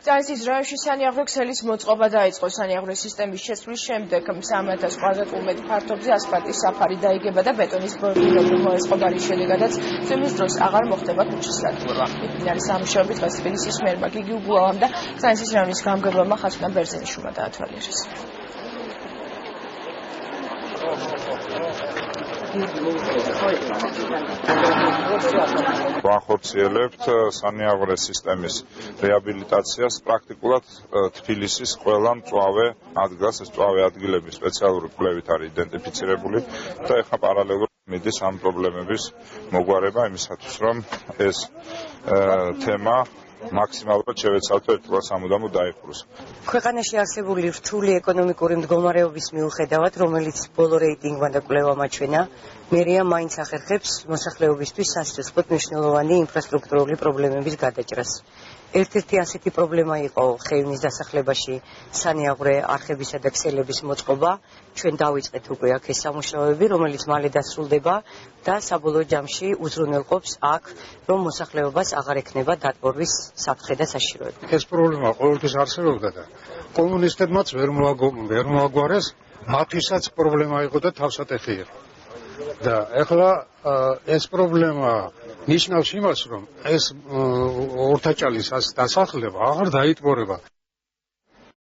Წარსის რაიონში სანიაღვრე ქსელის მოწყობა დაიწყო. სანიაღვრე სისტემის შესვლის შემდეგ 3000 კვადრატულ მეტრ ფართობზე ასფალტის საფარი დაიგება და ბეტონის ბორდირებული მოწყობარის შედეგადაც წვიმის დროს აღარ მოხდება ქუჩის სადგურვა. მდინარე სამუშაოები დღეს თბილისის მერმა გიგი უგულავამ და წარსის რაიონის გამგებლობამ ხასნა ბერძენიშვილმა დაათვალიერეს. ვახორციელებთ სანიაღვრე სისტემის რეაბილიტაციას პრაქტიკულად თბილისის ყველა მწვავე ადგილას. ეს მწვავე ადგილები სპეციალური კვლევით არის იდენტიფიცირებული და ეხლა პარალელურად მიდის ამ პრობლემების მოგვარება იმისათვის, რომ ეს თემა მაქსიმალურად შევეცვალოთ ერთდროულად სამუდამოდ დაიხუროს. ქვეყანაში არსებული რთული ეკონომიკური მდგომარეობის მიუხედავად, რომელიც ბოლო რეიტინგმა და კვლევამ აჩვენა, მერია მაინც ახერხებს მოსახლეობისთვის სასიცოცხლოდ მნიშვნელოვანი ინფრასტრუქტურული პრობლემების გადაჭრას. ერთ-ერთი ასეთი პრობლემა იყო ხეივნის დასახლებაში სანიაღვრე არხებისა და ქსელების მოწყობა. ჩვენ დავიწყეთ უკვე აქ ეს სამუშაოები, რომელიც მალე დასრულდება და საბოლოო ჯამში უზრუნველყოფს აქ, რომ მოსახლეობას აღარ ექნება დატბორვის საფრთხე და საშიშროება. ეს პრობლემა ყოველთვის არსებობდა და კომუნისტებმაც ვერ მოაგვარეს, მათთვისაც პრობლემა იყო და თავსატეხი იყო. და ეხლა ეს პრობლემა ნიშნავს იმას, რომ ეს ორთაჭალის დასახლება აღარ დაიტბორება.